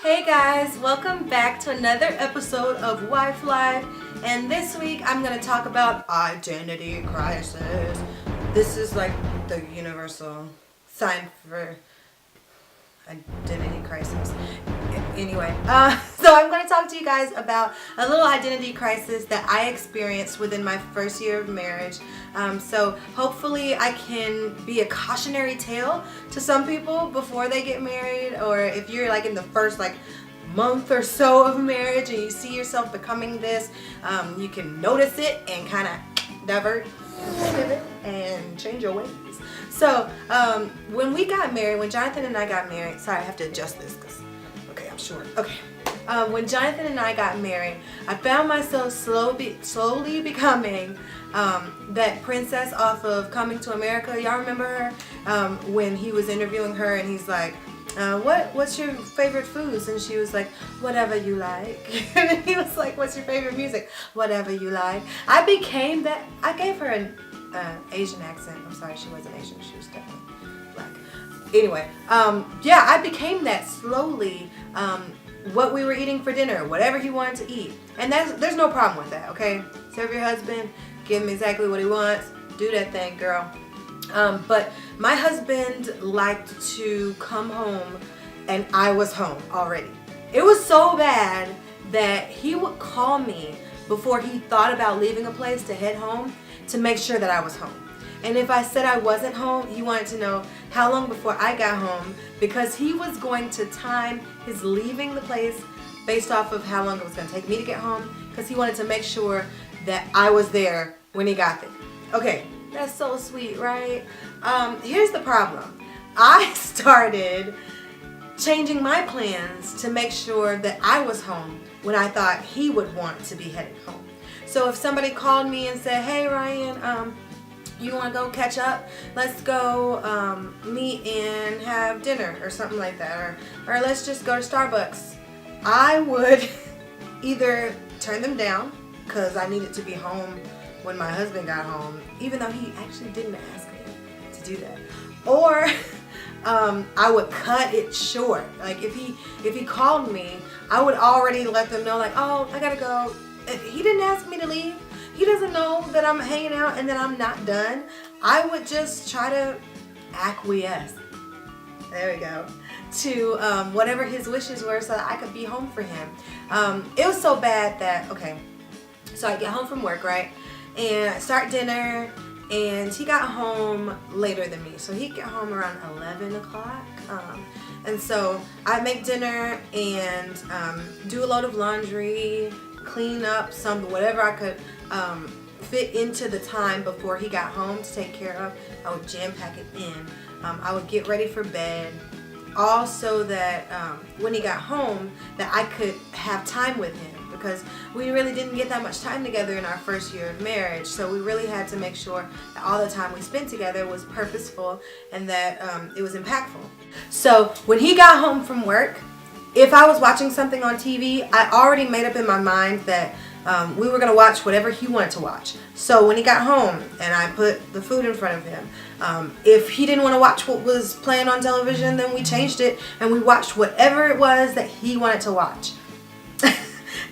Hey guys, welcome back to another episode of Wife Life, and this week I'm going to talk about identity crisis. This is like the universal sign for identity crisis. Anyway, so I'm going to talk to you guys about a little identity crisis that I experienced within my first year of marriage. So hopefully I can be a cautionary tale to some people before they get married, or if you're like in the first month or so of marriage and you see yourself becoming this, you can notice it and kind of divert, pivot, and change your ways. So when we got married, when Jonathan and I got married, sorry, I have to adjust this because, okay, I'm short. Okay. When Jonathan and I got married, I found myself slowly becoming that princess off of Coming to America. Y'all remember her? When he was interviewing her and he's like, what's your favorite foods? And she was like, whatever you like. And he was like, what's your favorite music? Whatever you like. I became that. I gave her an Asian accent. I'm sorry, she wasn't Asian. She was definitely black. Anyway, yeah, I became that slowly. What we were eating for dinner, whatever he wanted to eat. And there's no problem with that, okay? Serve your husband, give him exactly what he wants. Do that thing, girl. But my husband liked to come home and I was home already. It was so bad that he would call me before he thought about leaving a place to head home to make sure that I was home. And if I said I wasn't home, he wanted to know how long before I got home, because he was going to time his leaving the place based off of how long it was going to take me to get home, because he wanted to make sure that I was there when he got there. Okay, that's so sweet, right? Here's the problem. I started changing my plans to make sure that I was home when I thought he would want to be headed home. So if somebody called me and said, hey Ryan, you want to go catch up? Let's go meet and have dinner or something like that. Or let's just go to Starbucks. I would either turn them down because I needed to be home when my husband got home, even though he actually didn't ask me to do that. Or I would cut it short. Like if he called me, I would already let them know, like, oh, I gotta go. He didn't ask me to leave. He doesn't know that I'm hanging out and that I'm not done. I would just try to acquiesce. There we go. To whatever his wishes were so that I could be home for him. It was so bad that, okay, so I get home from work, right? And I start dinner, and he got home later than me. So he'd get home around 11 o'clock. And so I make dinner and do a load of laundry, clean up some, whatever I could fit into the time before he got home to take care of. I would jam pack it in. I would get ready for bed, all so that when he got home that I could have time with him, because we really didn't get that much time together in our first year of marriage. So we really had to make sure that all the time we spent together was purposeful and that it was impactful. So when he got home from work, if I was watching something on TV, I already made up in my mind that we were going to watch whatever he wanted to watch. So when he got home and I put the food in front of him, if he didn't want to watch what was playing on television, then we changed it and we watched whatever it was that he wanted to watch.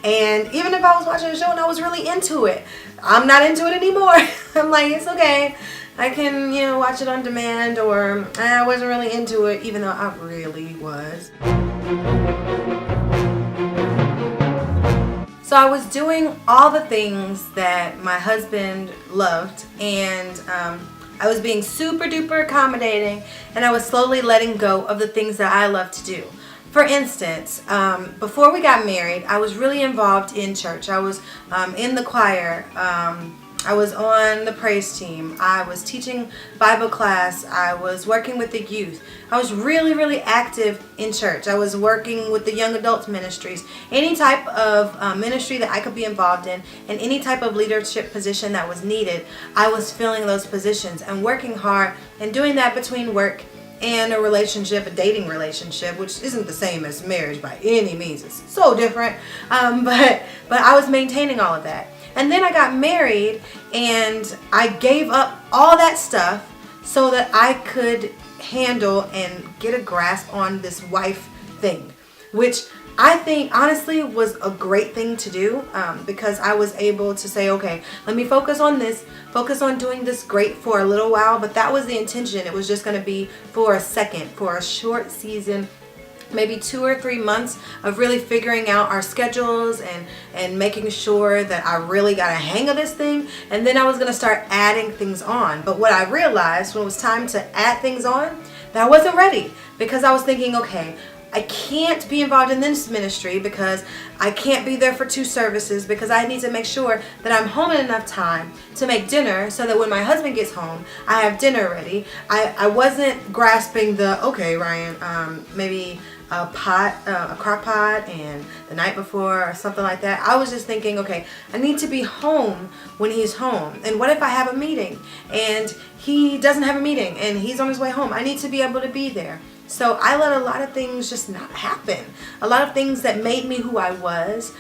And even if I was watching a show and I was really into it, I'm not into it anymore. I'm like, it's okay. I can, watch it on demand, or I wasn't really into it, even though I really was. So I was doing all the things that my husband loved, and I was being super duper accommodating, and I was slowly letting go of the things that I love to do. For instance, before we got married, I was really involved in church. I was in the choir. I was on the praise team. I was teaching Bible class. I was working with the youth. I was really, really active in church. I was working with the young adults ministries. Any type of ministry that I could be involved in, and any type of leadership position that was needed, I was filling those positions and working hard and doing that between work and a relationship, a dating relationship, which isn't the same as marriage by any means. It's so different. But I was maintaining all of that. And then I got married and I gave up all that stuff so that I could handle and get a grasp on this wife thing. which I think honestly was a great thing to do, because I was able to say, okay, let me focus on this, focus on doing this great for a little while. But that was the intention. It was just going to be for a second, for a short season, maybe 2 or 3 months of really figuring out our schedules and making sure that I really got a hang of this thing. And then I was going to start adding things on. But what I realized when it was time to add things on, that I wasn't ready, because I was thinking, okay, I can't be involved in this ministry because I can't be there for 2 services, because I need to make sure that I'm home in enough time to make dinner so that when my husband gets home, I have dinner ready. I wasn't grasping the, okay, Ryan, maybe a crock pot and the night before or something like that. I was just thinking, okay, I need to be home when he's home. And what if I have a meeting and he doesn't have a meeting and he's on his way home? I need to be able to be there. So I let a lot of things just not happen. A lot of things that made me who I was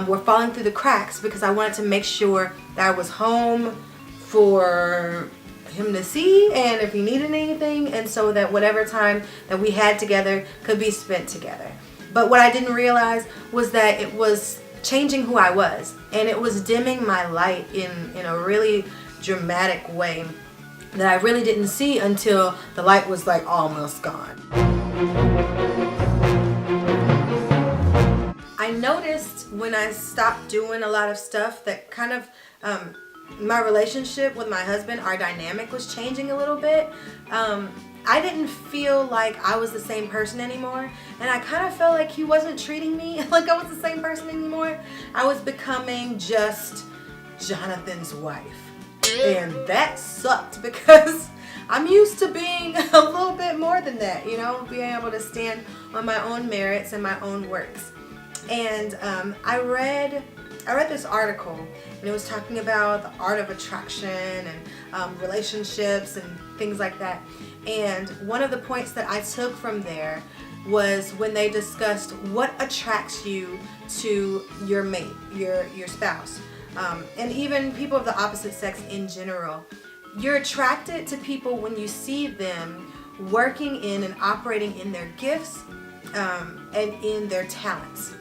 were falling through the cracks, because I wanted to make sure that I was home for him to see, and if he needed anything, and so that whatever time that we had together could be spent together. But what I didn't realize was that it was changing who I was, and it was dimming my light in a really dramatic way that I really didn't see until the light was like almost gone. I noticed when I stopped doing a lot of stuff that kind of my relationship with my husband, our dynamic was changing a little bit. I didn't feel like I was the same person anymore, and I kind of felt like he wasn't treating me like I was the same person anymore. I was becoming just Jonathan's wife. And that sucked, because I'm used to being a little bit more than that, being able to stand on my own merits and my own works. And I read this article, and it was talking about the art of attraction and relationships and things like that. And one of the points that I took from there was when they discussed what attracts you to your mate, your spouse. And even people of the opposite sex in general. You're attracted to people when you see them working in and operating in their gifts and in their talents.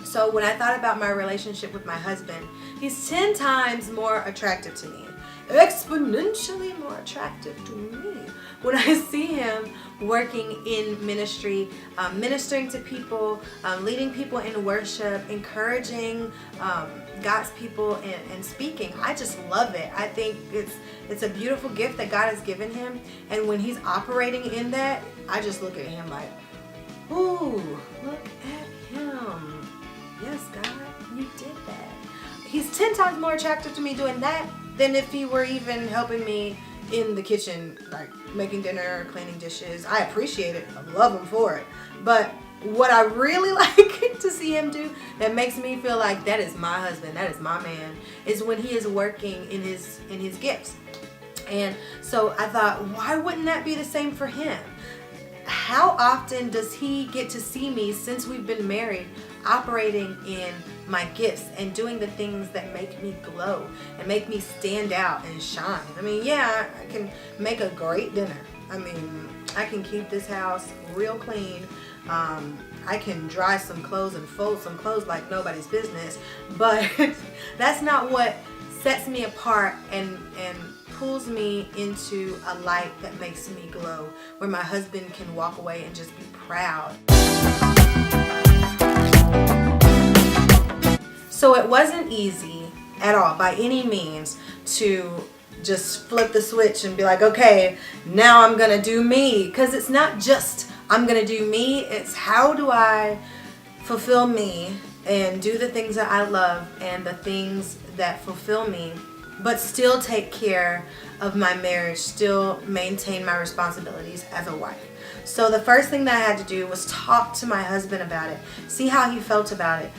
So when I thought about my relationship with my husband, he's 10 times more attractive to me, exponentially more attractive to me when I see him working in ministry, ministering to people, leading people in worship, encouraging God's people, and speaking. I just love it. I think it's a beautiful gift that God has given him, and when he's operating in that, I just look at him like, ooh, look at him. Yes, God, you did that. He's 10 times more attractive to me doing that than if he were even helping me in the kitchen, like making dinner, cleaning dishes. I appreciate it. I love him for it. But what I really like to see him do that makes me feel like that is my husband, that is my man, is when he is working in his gifts. And so I thought, why wouldn't that be the same for him? How often does he get to see me since we've been married operating in my gifts and doing the things that make me glow and make me stand out and shine? I mean, yeah, I can make a great dinner. I mean, I can keep this house real clean. I can dry some clothes and fold some clothes like nobody's business. But that's not what sets me apart and pulls me into a light that makes me glow, where my husband can walk away and just be proud. So it wasn't easy at all, by any means, to just flip the switch and be like, okay, now I'm gonna do me. Because it's not just I'm gonna do me, it's how do I fulfill me and do the things that I love and the things that fulfill me, but still take care of my marriage, still maintain my responsibilities as a wife. So the first thing that I had to do was talk to my husband about it, see how he felt about it,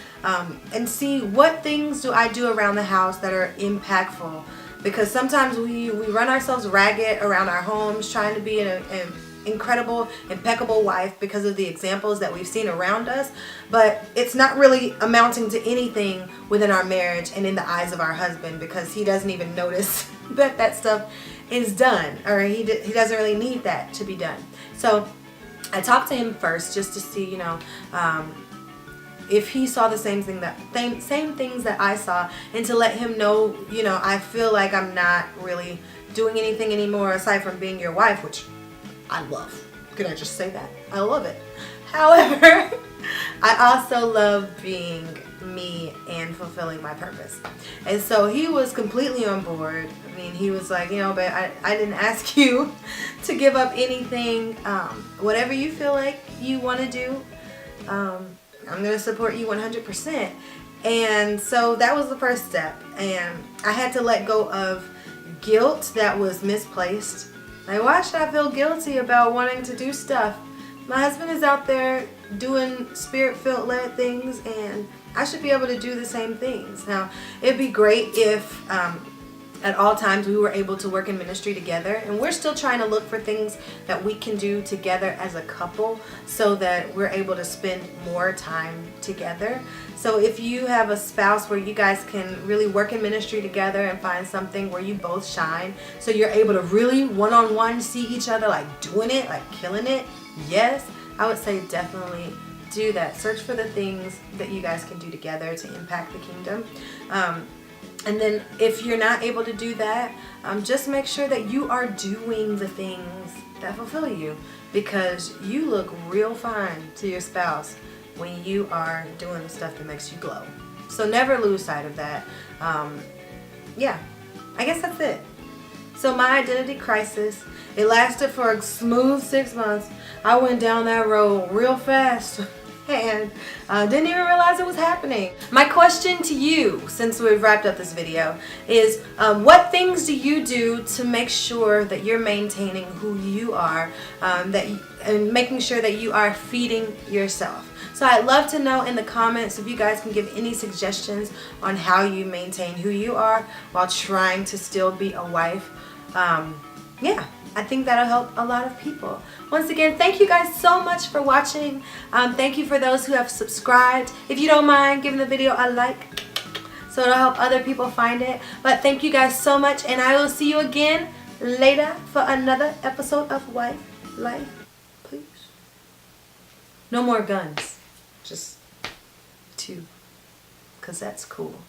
and see what things do I do around the house that are impactful. Because sometimes we run ourselves ragged around our homes trying to be an incredible, impeccable wife because of the examples that we've seen around us, but it's not really amounting to anything within our marriage and in the eyes of our husband, because he doesn't even notice that stuff is done, or he doesn't really need that to be done. So I talked to him first just to see, if he saw the same things that I saw, and to let him know, I feel like I'm not really doing anything anymore aside from being your wife, which I love. Can I just say that? I love it. However, I also love being me and fulfilling my purpose. And so he was completely on board. I mean, he was like, but I didn't ask you to give up anything. Whatever you feel like you want to do, I'm going to support you 100%. And so that was the first step. And I had to let go of guilt that was misplaced. Like, why should I feel guilty about wanting to do stuff? My husband is out there doing spirit-filled led things, and I should be able to do the same things. Now, it'd be great if at all times we were able to work in ministry together, and we're still trying to look for things that we can do together as a couple so that we're able to spend more time together. So if you have a spouse where you guys can really work in ministry together and find something where you both shine, so you're able to really one-on-one see each other like doing it, like killing it, yes, I would say definitely do that. Search for the things that you guys can do together to impact the kingdom. And then if you're not able to do that, just make sure that you are doing the things that fulfill you, because you look real fine to your spouse when you are doing the stuff that makes you glow. So never lose sight of that. Yeah, I guess that's it. So my identity crisis, it lasted for a smooth 6 months. I went down that road real fast and didn't even realize it was happening. My question to you, since we've wrapped up this video, is what things do you do to make sure that you're maintaining who you are, and making sure that you are feeding yourself? So I'd love to know in the comments if you guys can give any suggestions on how you maintain who you are while trying to still be a wife. Yeah, I think that'll help a lot of people. Once again, thank you guys so much for watching. Thank you for those who have subscribed. If you don't mind giving the video a like, so it'll help other people find it. But thank you guys so much, and I will see you again later for another episode of Wife Life. Please. No more guns. Just 2. Because that's cool.